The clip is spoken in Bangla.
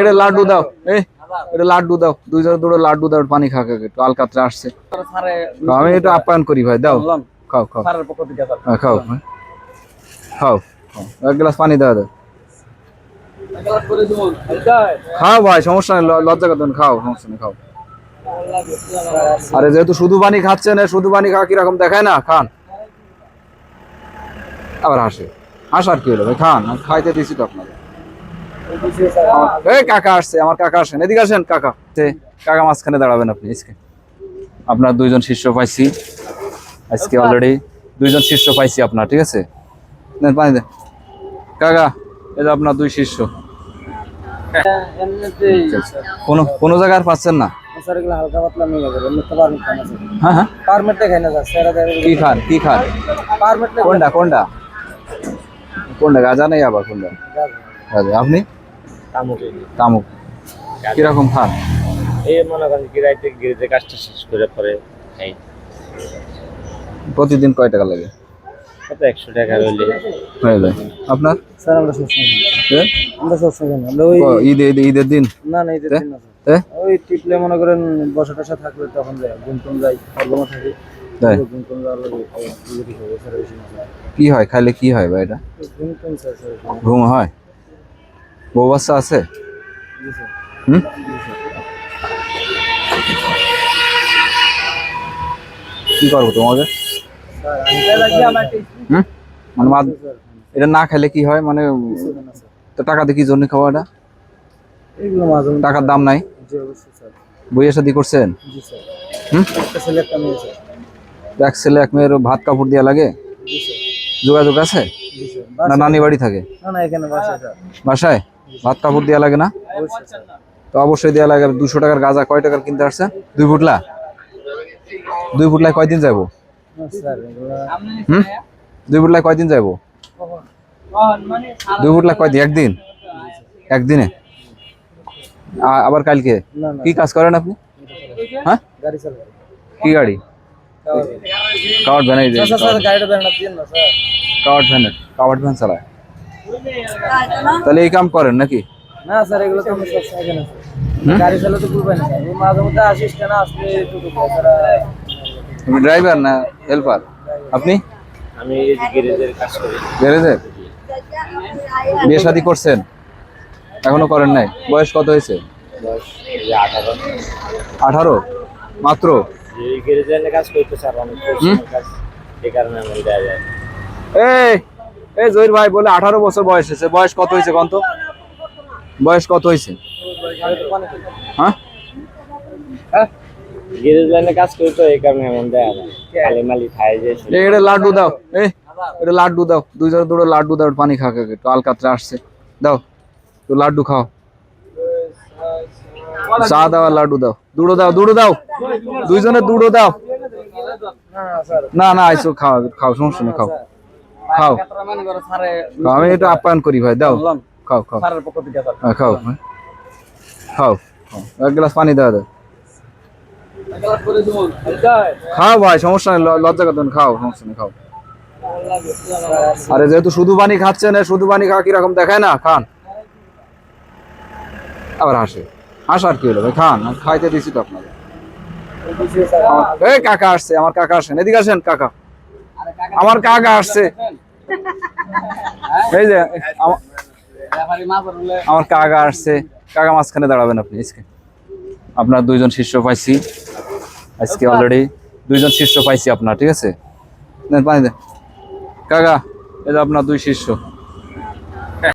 এটা লাড্ডু দাও, এটা লাড্ডু দাও, দুইজন দুটো লাড্ডু দাও, পানি খা খা একটু আলকাতরা আসছে। আমি একটু আপ্যায়ন করি ভাই, দাও খাও খাও খাও খাও, এক গ্লাস পানি দাও দাও, খাও ভাই, সমস্যা নেই, লজ্জা করতেন, খাও, সমস্যা নেই, খাও। আরে যেহেতু শুধু পানি খাচ্ছেন, শুধু পানি খাওয়া কিরকম দেখায় না, খান। আবার হাসে, হাসার কি হলো ভাই, খান, খাইতে দিছি তো আপনাকে। এই কাকা আসছে, আমার কাকা আসেন, এদিকে আসেন কাকা। কাকা মাঝখানে দাঁড়াবেন আপনি। আপনার দুইজন শিষ্য পাইছি আজকে, অলরেডি দুইজন শিষ্য পাইছি আপনার, ঠিক আছে, নেন পানি দেন কাকা। এই যে আপনার দুই শিষ্য। কোনো জায়গায় পাচ্ছেন না? হ্যাঁ হ্যাঁ, কি খান কি খান? কোনটা কোনটা কোনটা? গাঁজা নেই আবার কোনটা? গাঁজা। আপনি? তামুক। কিরকম খান? এই মনে করেন গিরাইতে কাজটা শেষ করে পরে খাই। প্রতিদিন কয় টাকা লাগে? 100 টাকা হইলে হয়ে যায়। আপনার? স্যার আমরা সবসময় আমরা ওই ঈদের দিন না ঈদের দিন না ওই টিপলে মনে করেন বসা টসা থাকলে তখন যাই, গুনটুন যাই, ফলমা থাকি, গুনটুন যাওয়ার লাগে কি হয় খাইলে? কি হয় ভাই এটা? গুনটুন স্যার ঘুম হয়? বউ বাচ্চা আছে? হুম, কি করবো তোমাকে? মানে এটা না খাইলে কি হয় মানে? তো টাকা দিয়ে কি জন্য খাওয়া এটা? টাকার দাম নাই? বইয়ের সাথে করছেন? এক ছেলে এক মেয়ের ভাত কাপড় দেওয়া লাগে? যোগাযোগ আছে না? নানি বাড়ি থাকে? বাসায় ভাত কাপড় দেওয়া লাগে না? তো অবশ্যই দেওয়া লাগে। 200 টাকার গাঁজা কয় টাকার কিনতে আসছে? 2 ফুটলা? 2 ফুটলায় কয়দিন যাবো? 2 ফুটলায় কয়দিন যাবো? 2 ফুটলায় কয়দিন? একদিন? একদিনে? আবার কালকে কি কাজ করেন আপনি? হ্যাঁ, কি গাড়ি? Coward van. কাওয়ার্ড ভ্যান চালায়? তাহলে এই কাম করেন নাকি? না স্যার, এগুলো তো আমি সব সাইকেল আছে, গাড়ি চালাতে ভুলবেন না স্যার, মাঝে মধ্যে আসিস না আসলে তুমি ড্রাইভার না হেল্পার? আপনি? আমি গ্যারেজের কাজ করি। গ্যারেজের? বিয়ে শাদী করছেন? এখনো করেন নাই? বয়স কত হয়েছে? বয়স 18 মাত্র? এই গ্যারেজের কাজ করতে স্যার অনেক কাজ, এই কারণে আমি দেয়া যায়। এই জহির ভাই বলে 18 বছর বয়স হয়েছে। বয়স কত হয়েছে কত? বয়স কত হয়েছে? হ্যাঁ, গ্যারেজ লাইনে কাজ করি তো এই কারণে এমন দেয়া যায়। খালি মালি খাই যে। এটা লাড্ডু দাও, এটা লাড্ডু দাও, দুইজন দুটো লাড্ডু দাও, পানি খা খা একটু আলকাতরা আসছে, দাও তো লাড্ডু খাও। চা দাও আর লাড্ডু দাও, দুটো দাও, দুটো দাও, দুইজনের দুটো দাও। না না আইসো, খাও খাও, সমস্যা নেই, খাও খাও। আমি একটু আপ্যায়ন করি ভাই, দাও খাও খাও খাও খাও, এক গ্লাস পানি দাও দাও, খাও ভাই, সমস্যা নেই, লজ্জা করতেন, খাও, সমস্যা নেই, খাও। আরে যেহেতু শুধু পানি খাচ্ছেন, শুধু পানি খাওয়া কিরকম দেখায় না, খান। আবার হাসে, হাসার কি হলো ভাই, খান, খাইতে দিছি তো আপনাকে। এই কাকা আসছে, আমার কাকা আসেন, এদিকে আসেন কাকা। আমার কাকা আসছে, এই যে আমার কাকা আসছে, কাকা মাঝখানে দাঁড়াবেন আপনি। আপনার দুইজন শিষ্য পাইছি আজকে, অলরেডি দুইজন শিষ্য পাইছি আপনার, ঠিক আছে, নেন পানি দেন কাকা। এই যে আপনার দুই শিষ্য।